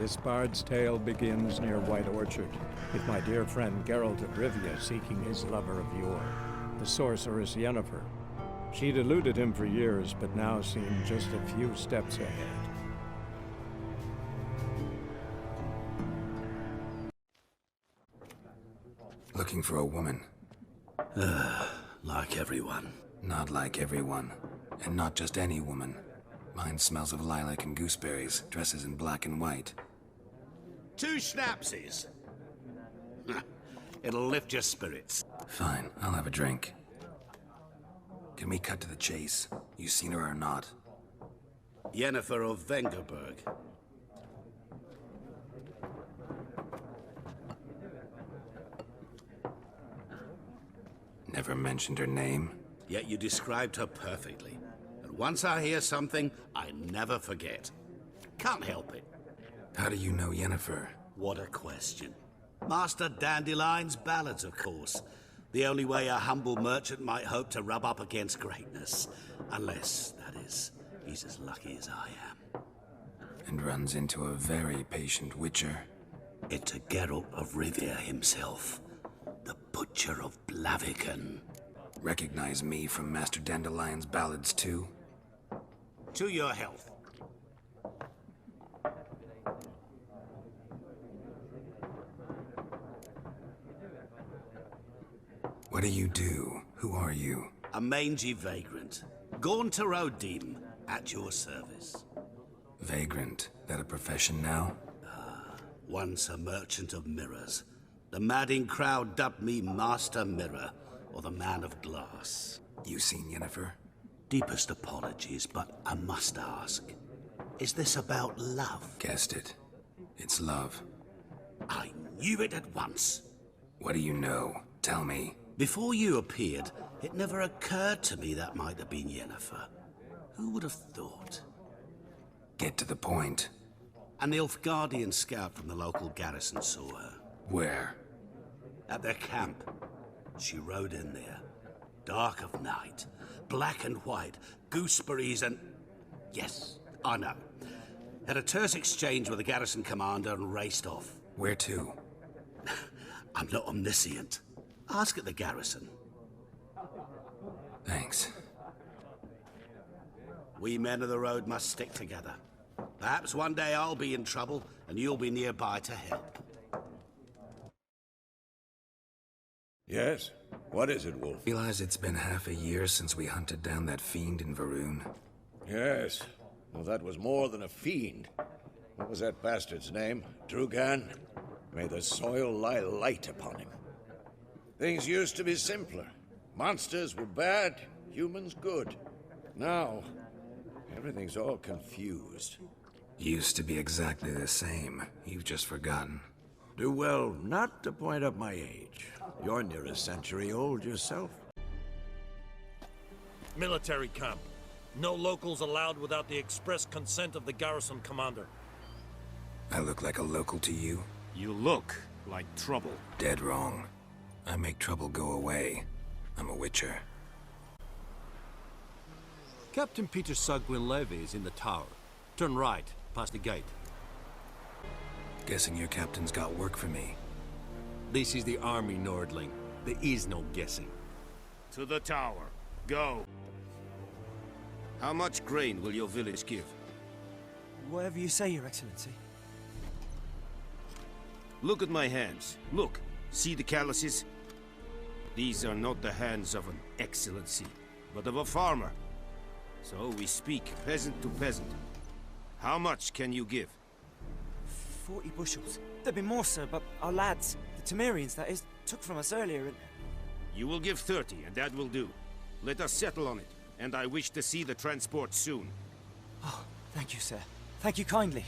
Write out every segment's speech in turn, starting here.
This bard's tale begins near White Orchard, with my dear friend Geralt of Rivia seeking his lover of yore, the sorceress Yennefer. She'd eluded him for years, but now seemed just a few steps ahead. Looking for a woman. Like everyone. Not like everyone. And not just any woman. Mine smells of lilac and gooseberries, dresses in black and white. 2 schnapsies. It'll lift your spirits. Fine, I'll have a drink. Can we cut to the chase? You seen her or not? Yennefer of Vengerberg. Never mentioned her name? Yet you described her perfectly. And once I hear something, I never forget. Can't help it. How do you know Yennefer? What a question. Master Dandelion's ballads, of course. The only way a humble merchant might hope to rub up against greatness. Unless, that is, he's as lucky as I am. And runs into a very patient witcher. It's a Geralt of Rivia himself. The Butcher of Blaviken. Recognize me from Master Dandelion's ballads too? To your health. What do you do? Who are you? A mangy vagrant. Gaunter O'Dim, at your service. Vagrant? That a profession now? Once a merchant of mirrors. The madding crowd dubbed me Master Mirror, or the Man of Glass. You seen Yennefer? Deepest apologies, but I must ask. Is this about love? Guessed it. It's love. I knew it at once. What do you know? Tell me. Before you appeared, it never occurred to me that might have been Yennefer. Who would have thought? Get to the point. An Nilfgaardian scout from the local garrison saw her. Where? At their camp. She rode in there. Dark of night. Black and white. Gooseberries and... Yes, I know. Had a terse exchange with the garrison commander and raced off. Where to? I'm not omniscient. Ask at the garrison. Thanks. We men of the road must stick together. Perhaps one day I'll be in trouble and you'll be nearby to help. Yes? What is it, Wolf? Realize it's been half a year since we hunted down that fiend in Varun. Yes. Well, that was more than a fiend. What was that bastard's name? Drugan? May the soil lie light upon him. Things used to be simpler. Monsters were bad, humans good. Now, everything's all confused. Used to be exactly the same. You've just forgotten. Do well not to point up my age. You're near a century old yourself. Military camp. No locals allowed without the express consent of the garrison commander. I look like a local to you? You look like trouble. Dead wrong. I make trouble go away. I'm a witcher. Captain Peter Sugwin Levy is in the tower. Turn right, past the gate. Guessing your captain's got work for me. This is the army, Nordling. There is no guessing. To the tower. Go. How much grain will your village give? Whatever you say, Your Excellency. Look at my hands. Look. See the calluses? These are not the hands of an excellency, but of a farmer. So we speak peasant to peasant. How much can you give? 40 bushels. There'd be more, sir, but our lads, the Temerians, that is, took from us earlier and... You will give 30, and that will do. Let us settle on it, and I wish to see the transport soon. Oh, thank you, sir. Thank you kindly.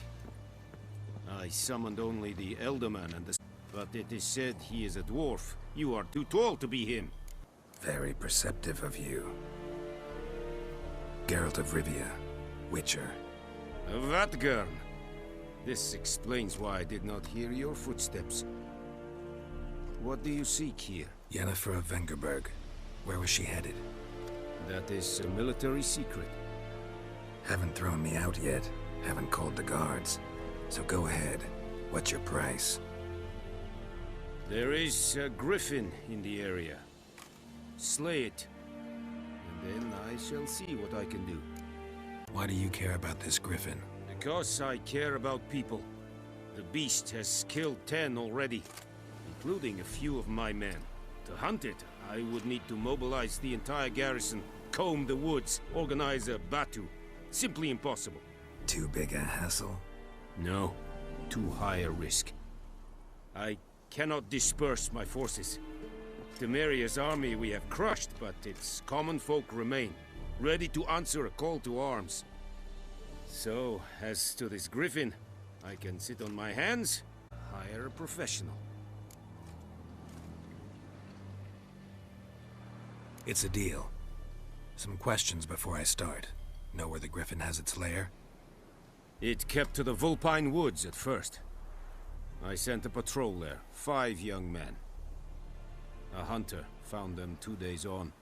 I summoned only the Elderman and the... But it is said he is a dwarf. You are too tall to be him. Very perceptive of you. Geralt of Rivia, Witcher. Vatgern. This explains why I did not hear your footsteps. What do you seek here? Yennefer of Vengerberg. Where was she headed? That is a military secret. Haven't thrown me out yet. Haven't called the guards. So go ahead. What's your price? There is a griffin in the area. Slay it, and then I shall see what I can do. Why do you care about this griffin? Because I care about people. The beast has killed 10 already, including a few of my men. To hunt it, I would need to mobilize the entire garrison, comb the woods, organize a batu. Simply impossible. Too big a hassle? No, too high a risk. I cannot disperse my forces. Temeria's army we have crushed, but its common folk remain, ready to answer a call to arms. So, as to this griffin, I can sit on my hands, hire a professional. It's a deal. Some questions before I start. Know where the griffin has its lair? It kept to the Vulpine Woods at first. I sent a patrol there, 5 young men. A hunter found them 2 days on.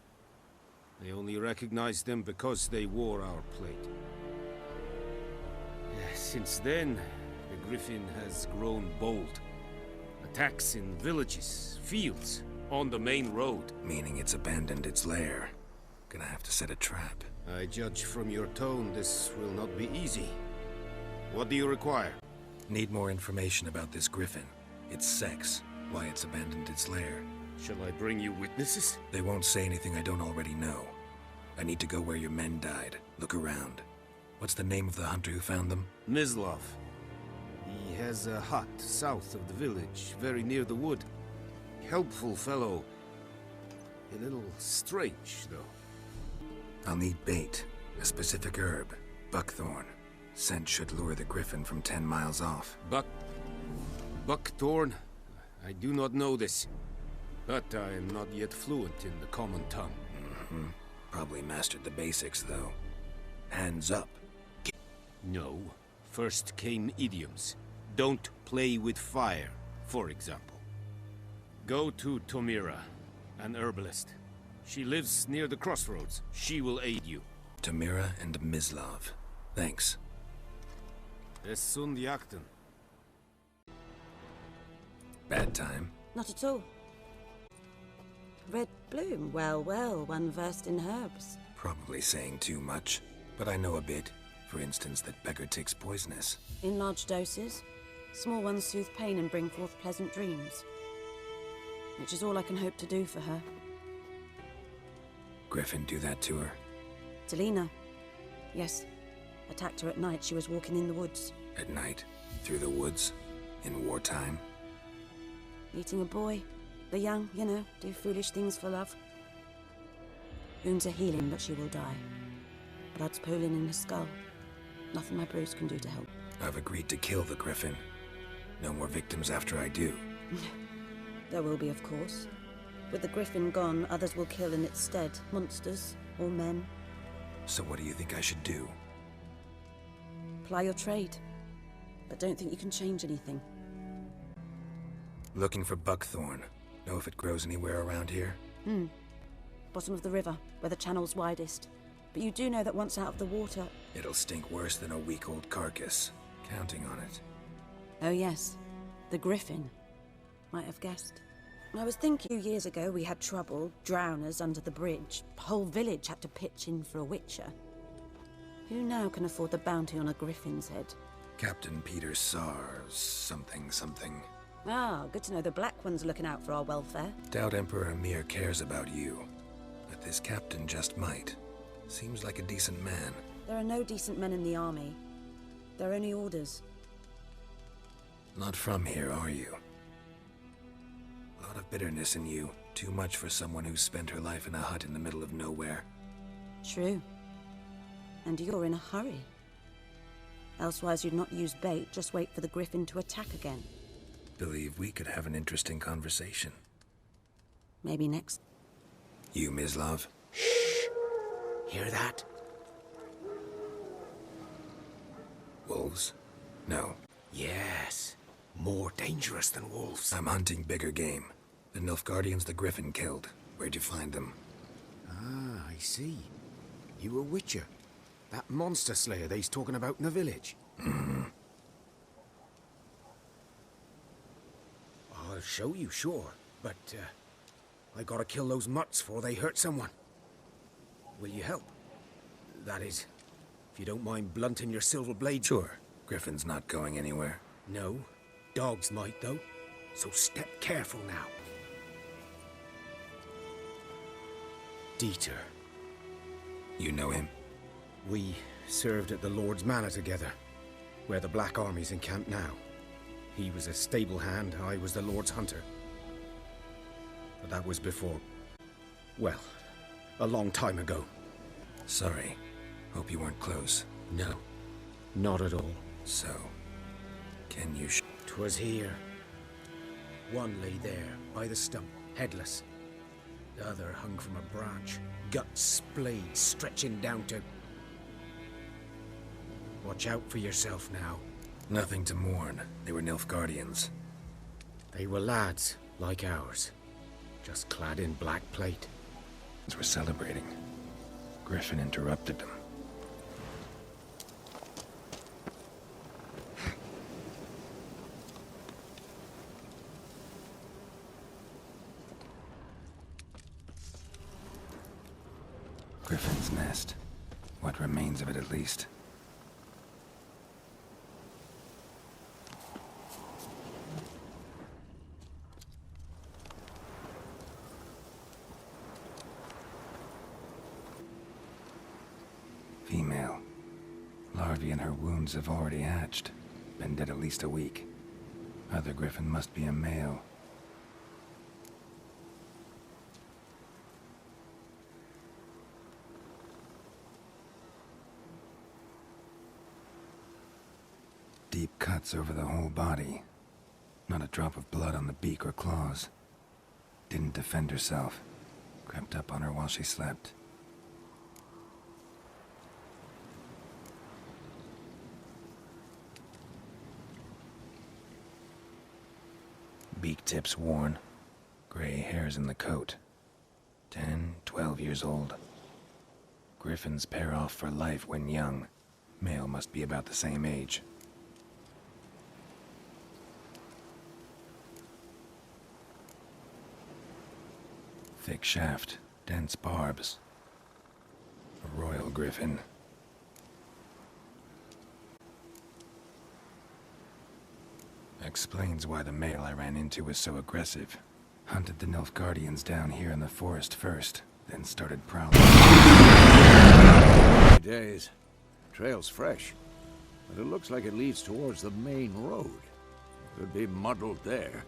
They only recognized them because they wore our plate. Since then, the griffin has grown bold. Attacks in villages, fields, on the main road. Meaning it's abandoned its lair. Gonna have to set a trap. I judge from your tone this will not be easy. What do you require? Need more information about this griffin. Its sex, why it's abandoned its lair. Shall I bring you witnesses? They won't say anything I don't already know. I need to go where your men died. Look around. What's the name of the hunter who found them? Mislav. He has a hut south of the village, very near the wood. Helpful fellow. A little strange, though. I'll need bait. A specific herb. Buckthorn. Scent should lure the griffin from 10 miles off. Buckthorn? I do not know this. But I am not yet fluent in the common tongue. Probably mastered the basics, though. Hands up. No. First came idioms. Don't play with fire, for example. Go to Tomira, an herbalist. She lives near the crossroads. She will aid you. Tamira and Mislav. Thanks. Es sunt jakten. Bad time? Not at all. Red bloom, well, well, one versed in herbs. Probably saying too much, but I know a bit. For instance, that beggar tick's poisonous. In large doses. Small ones soothe pain and bring forth pleasant dreams. Which is all I can hope to do for her. Griffin do that to her? Delina. Yes. Attacked her at night. She was walking in the woods. At night? Through the woods? In wartime? Meeting a boy. The young, you know, do foolish things for love. Wounds are healing, but she will die. Blood's pooling in her skull. Nothing my bruise can do to help. I've agreed to kill the griffin. No more victims after I do. There will be, of course. With the griffin gone, others will kill in its stead. Monsters, or men. So what do you think I should do? Ply your trade. But don't think you can change anything. Looking for buckthorn. Know if it grows anywhere around here? Bottom of the river, where the channel's widest. But you do know that once out of the water... It'll stink worse than a week-old carcass. Counting on it. Oh yes, the griffin. Might have guessed. I was thinking years ago we had trouble, drowners under the bridge. Whole village had to pitch in for a witcher. Who now can afford the bounty on a griffin's head? Captain Peter Sars, something. Ah, good to know the Black One's looking out for our welfare. Doubt Emperor Emir cares about you. But this captain just might. Seems like a decent man. There are no decent men in the army. They're only orders. Not from here, are you? A lot of bitterness in you. Too much for someone who's spent her life in a hut in the middle of nowhere. True. And you're in a hurry. Elsewise you'd not use bait, just wait for the griffin to attack again. Believe we could have an interesting conversation. Maybe next. You, Mislav? Hear that? Wolves? No. Yes. More dangerous than wolves. I'm hunting bigger game. The Nilfgaardians the Griffin killed. Where'd you find them? Ah, I see. You a witcher. That monster slayer they's talking about in the village. I'll show you, sure. But, I gotta kill those mutts before they hurt someone. Will you help? That is, if you don't mind blunting your silver blade. Sure. Griffin's not going anywhere. No. Dogs might, though. So step careful now. Dieter. You know him? We served at the Lord's Manor together, where the Black Army's encamped now. He was a stable hand, I was the Lord's hunter. But that was before... well, a long time ago. Sorry. Hope you weren't close. No, not at all. So, can you 'Twas here. One lay there, by the stump, headless. The other hung from a branch, guts splayed, stretching down to... Watch out for yourself now. Nothing to mourn. They were Nilfgaardians. They were lads, like ours. Just clad in black plate. As we're celebrating, Griffin interrupted them. Griffin's nest. What remains of it, at least. Female. Larvae in her wounds have already hatched. Been dead at least a week. Other griffin must be a male. Deep cuts over the whole body. Not a drop of blood on the beak or claws. Didn't defend herself. Crept up on her while she slept. Beak tips worn. Gray hairs in the coat. 10, 12 years old. Griffins pair off for life when young. Male must be about the same age. Thick shaft, dense barbs. A royal griffin. Explains why the male I ran into was so aggressive. Hunted the Nilfgaardians down here in the forest first, then started prowling. Days. Trail's fresh, but it looks like it leads towards the main road. Could be muddled there.